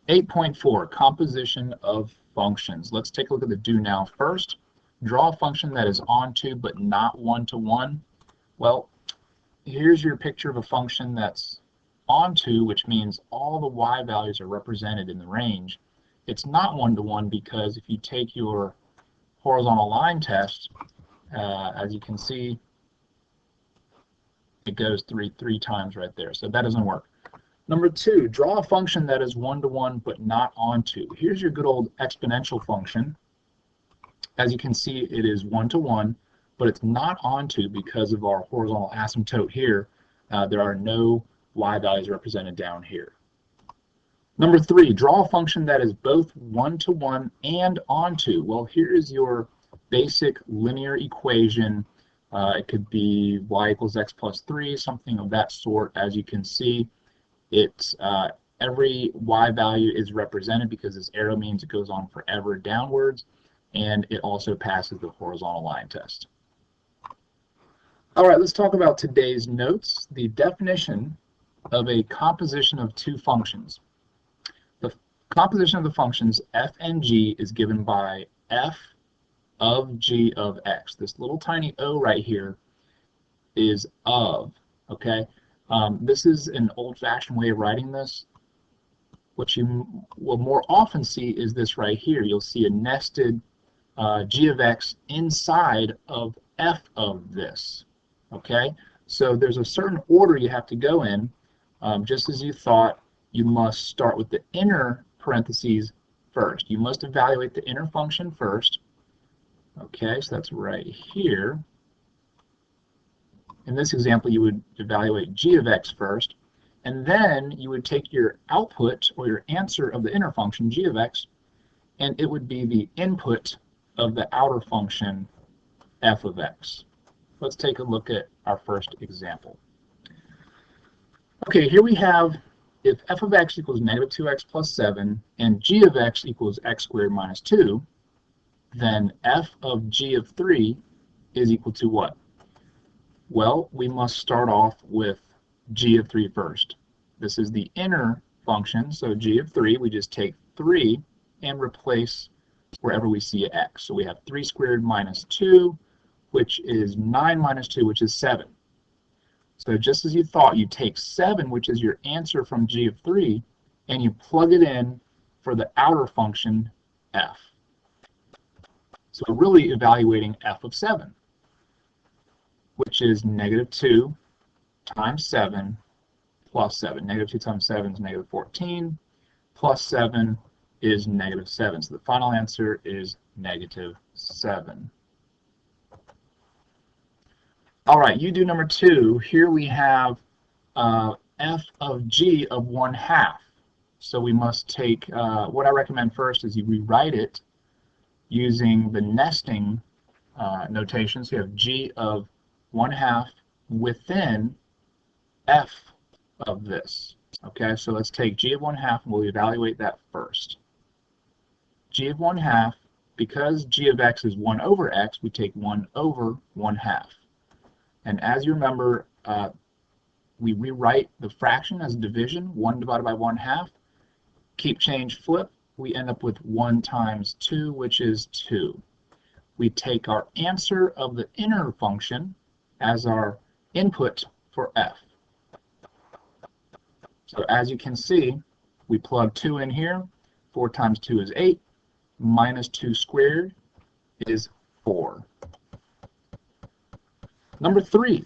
8.4, composition of functions. Let's take a look at the do now first. Draw a function that is onto but not one-to-one. Well, here's your picture of a function that's onto, which means all the y values are represented in the range. It's not one-to-one because if you take your horizontal line test, as you can see, it goes three times right there. So that doesn't work. Number 2, draw a function that is one-to-one but not onto. Here's your good old exponential function. As you can see, it is one-to-one, but it's not onto because of our horizontal asymptote here. There are no y values represented down here. Number 3, draw a function that is both one-to-one and onto. Well, here is your basic linear equation. It could be y equals x plus 3, something of that sort. As you can see, it's every y value is represented because this arrow means it goes on forever downwards, and it also passes the horizontal line test. All right, let's talk about today's notes. The definition of a composition of two functions. The composition of the functions f and g is given by f of g of x. This little tiny o right here is of, okay? This is an old-fashioned way of writing this. What you will more often see is this right here. You'll see a nested g of x inside of f of this. Okay, so there's a certain order you have to go in. Just as you thought, you must start with the inner parentheses first. You must evaluate the inner function first. Okay, so that's right here. In this example, you would evaluate g of x first, and then you would take your output or your answer of the inner function, g of x, and it would be the input of the outer function, f of x. Let's take a look at our first example. Okay, here we have if f of x equals negative 2x plus 7 and g of x equals x squared minus 2, then f of g of 3 is equal to what? Well, we must start off with g of 3 first. This is the inner function, so g of 3, we just take 3 and replace wherever we see x. So we have 3 squared minus 2, which is 9 minus 2, which is 7. So just as you thought, you take 7, which is your answer from g of 3, and you plug it in for the outer function, f. So we're really evaluating f of 7, which is negative 2 times 7 plus 7. Negative 2 times 7 is negative 14, plus 7 is negative 7. So the final answer is negative 7. All right, you do number 2. Here we have f of g of 1/2. So we must take, what I recommend first is you rewrite it using the nesting notation. So you have g of 1/2 within f of this. Okay, so let's take g of 1/2 and we'll evaluate that first. G of 1/2, because g of x is 1 over x, we take 1 over 1/2. And as you remember, we rewrite the fraction as division, 1 divided by 1/2. Keep, change, flip. We end up with 1 times 2, which is 2. We take our answer of the inner function as our input for f. So as you can see, we plug 2 in here. 4 times 2 is 8. Minus 2 squared is 4. Number 3,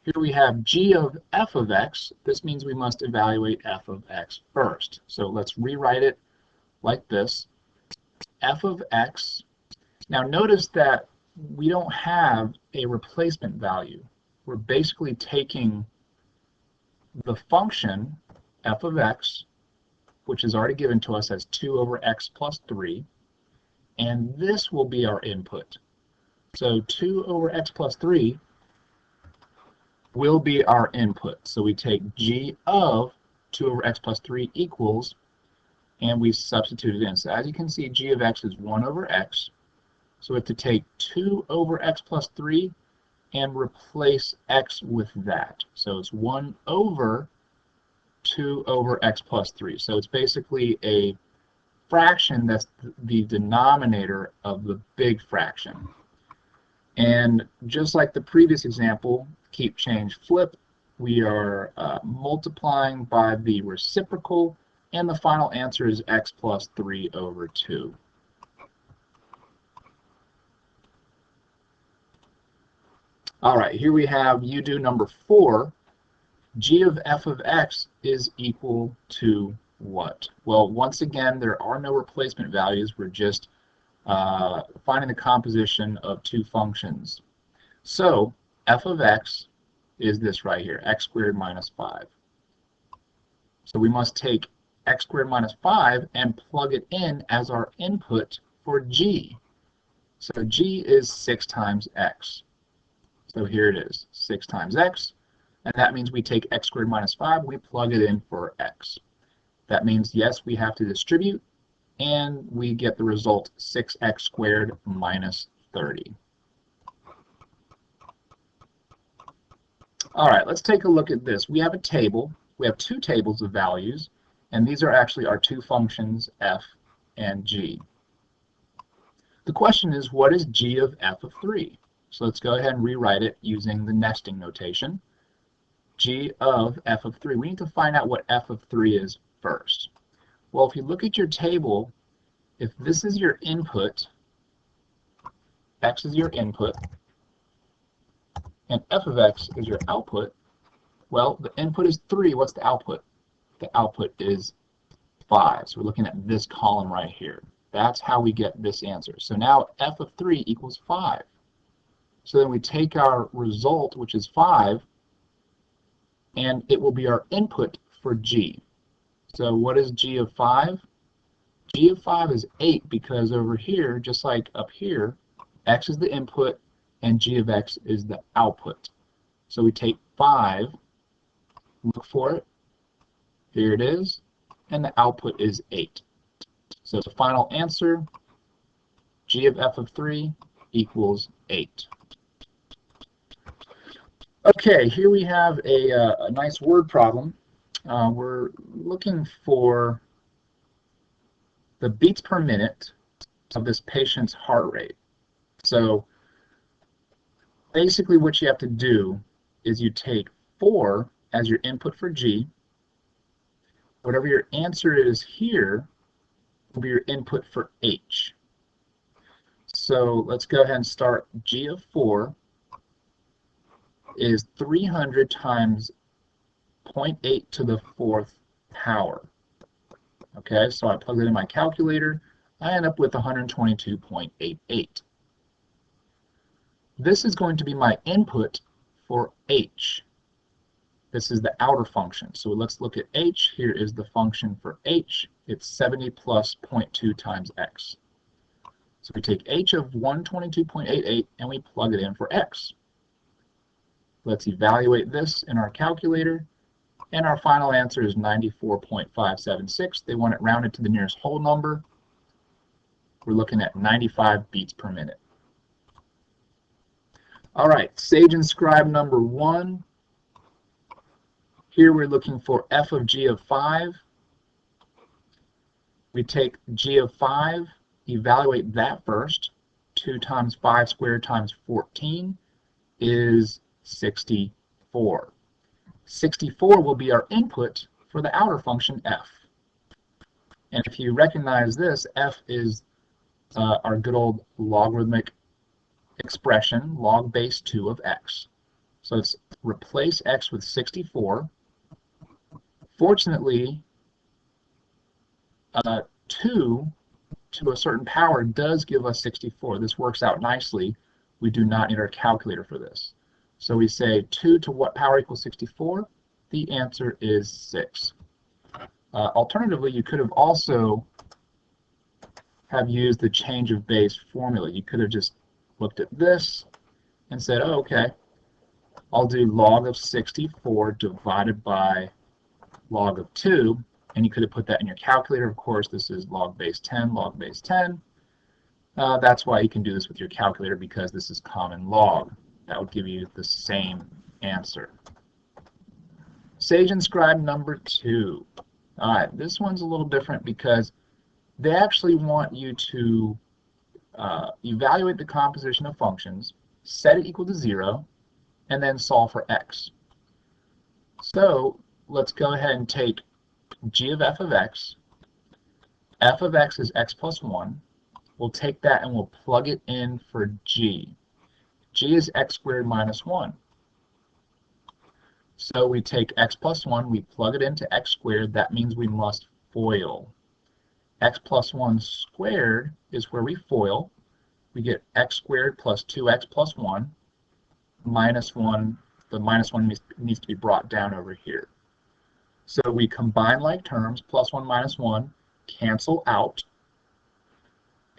here we have g of f of x. This means we must evaluate f of x first. So let's rewrite it like this. F of x. Now notice that we don't have a replacement value. We're basically taking the function f of x, which is already given to us as 2 over x plus 3, and this will be our input. So 2 over x plus 3 will be our input. So we take g of 2 over x plus 3 equals, and we substitute it in. So as you can see, g of x is 1 over x. So we have to take 2 over x plus 3 and replace x with that. So it's 1 over 2 over x plus 3. So it's basically a fraction that's the denominator of the big fraction. And just like the previous example, keep, change, flip, we are multiplying by the reciprocal, and the final answer is x plus 3 over 2. All right, here we have you do number 4. G of f of x is equal to what? Well, once again, there are no replacement values. We're just finding the composition of two functions. So f of x is this right here, x squared minus 5. So we must take x squared minus 5 and plug it in as our input for g. So g is 6 times x. So here it is, 6 times x. And that means we take x squared minus 5, we plug it in for x. That means, yes, we have to distribute, and we get the result 6x squared minus 30. All right, let's take a look at this. We have a table. We have two tables of values, and these are actually our two functions, f and g. The question is, what is g of f of 3? So let's go ahead and rewrite it using the nesting notation. G of f of 3. We need to find out what f of 3 is first. Well, if you look at your table, if this is your input, x is your input, and f of x is your output, well, the input is 3. What's the output? The output is 5. So we're looking at this column right here. That's how we get this answer. So now f of 3 equals 5. So then we take our result, which is 5, and it will be our input for g. So what is g of 5? G of 5 is 8, because over here, just like up here, x is the input and g of x is the output. So we take 5, look for it, here it is, and the output is 8. So the final answer, g of f of 3 equals 8. Okay, here we have a nice word problem. We're looking for the beats per minute of this patient's heart rate. So basically what you have to do is you take 4 as your input for g. Whatever your answer is here will be your input for h. So let's go ahead and start. G of 4 is 300 times 0.8 to the 4th power. Okay, so I plug it in my calculator. I end up with 122.88. This is going to be my input for h. This is the outer function. So let's look at h. Here is the function for h. It's 70 plus 0.2 times x. So we take h of 122.88 and we plug it in for x. Let's evaluate this in our calculator, and our final answer is 94.576. They want it rounded to the nearest whole number. We're looking at 95 beats per minute. All right, Sage and Scribe number 1. Here we're looking for f of g of 5. We take g of 5, evaluate that first. 2 times 5 squared times 14 is 64. 64 will be our input for the outer function f. And if you recognize this, f is our good old logarithmic expression, log base 2 of x. So let's replace x with 64. Fortunately, 2 to a certain power does give us 64. This works out nicely. We do not need our calculator for this. So we say 2 to what power equals 64? The answer is 6. Alternatively, you could have also have used the change of base formula. You could have just looked at this and said, oh, okay, I'll do log of 64 divided by log of 2, and you could have put that in your calculator. Of course, this is log base 10, log base 10. That's why you can do this with your calculator, because this is common log. That would give you the same answer. Sage and Scribe number 2. All right, this one's a little different because they actually want you to evaluate the composition of functions, set it equal to 0, and then solve for x. So let's go ahead and take g of f of x. F of x is x plus 1. We'll take that and we'll plug it in for g. G is x squared minus 1. So we take x plus 1, we plug it into x squared. That means we must FOIL. X plus 1 squared is where we FOIL. We get x squared plus 2x plus 1 minus 1. The minus 1 needs to be brought down over here. So we combine like terms, plus 1 minus 1, cancel out.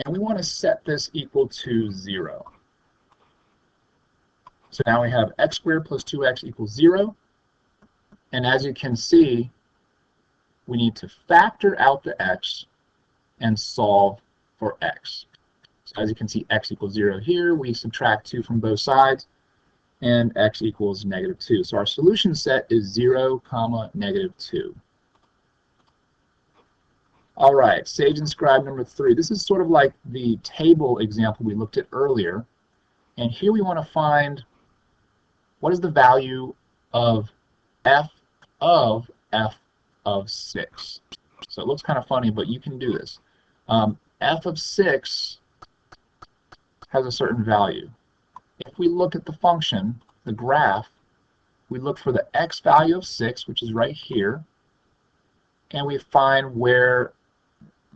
And we want to set this equal to 0. So now we have x squared plus 2x equals 0. And as you can see, we need to factor out the x and solve for x. So as you can see, x equals 0 here. We subtract 2 from both sides, and x equals negative 2. So our solution set is 0, negative 2. All right, Sage and Scribe number 3. This is sort of like the table example we looked at earlier. And here we want to find what is the value of f of 6. So it looks kind of funny, but you can do this. F of 6 has a certain value. If we look at the function, the graph, we look for the x value of 6, which is right here, and we find where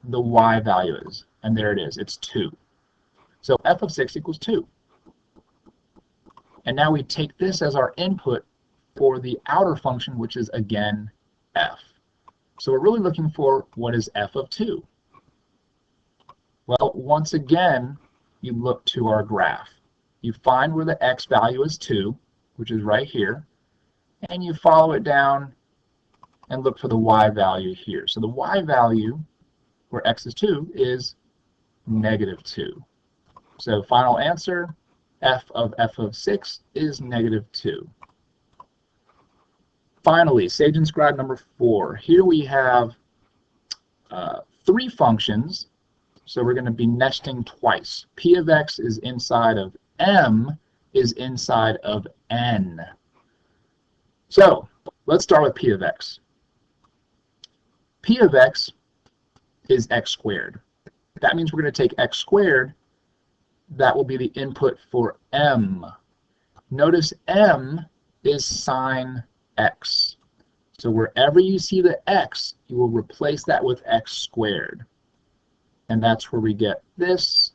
the y value is. And there it is. It's 2. So f of 6 equals 2. And now we take this as our input for the outer function, which is, again, f. So we're really looking for what is f of 2. Well, once again, you look to our graph. You find where the x value is 2, which is right here, and you follow it down and look for the y value here. So the y value, where x is 2, is negative 2. So final answer, f of 6 is negative 2. Finally, Sage and Scribe number 4. Here we have 3 functions, so we're going to be nesting twice. P of x is inside of m is inside of n. So let's start with P of x. P of x is x squared. That means we're going to take x squared. That will be the input for m. Notice m is sine x. So wherever you see the x, you will replace that with x squared. And that's where we get this.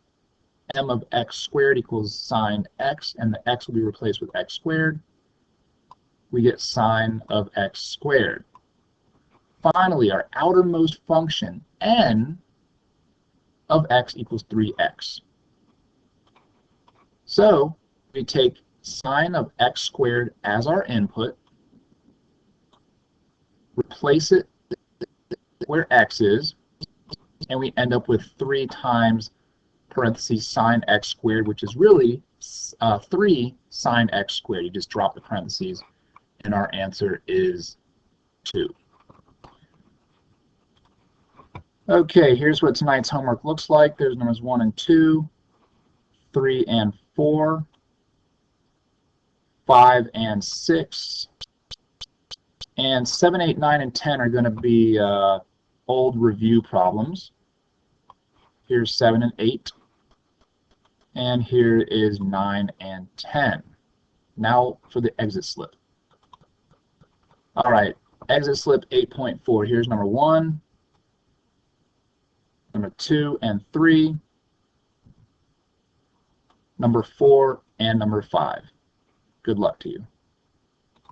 M of x squared equals sine x, and the x will be replaced with x squared. We get sine of x squared. Finally, our outermost function, n of x equals 3x. So we take sine of x squared as our input, replace it where x is, and we end up with 3 times parentheses sine x squared, which is really 3 sine x squared. You just drop the parentheses, and our answer is 2. Okay, here's what tonight's homework looks like. There's numbers 1 and 2, 3 and 4, 5 and 6, and 7, 8, 9, and 10 are going to be old review problems. Here's 7 and 8, and here is 9 and 10. Now for the exit slip. All right, exit slip 8.4. Here's number 1, number 2 and 3, number 4, and number 5. Good luck to you.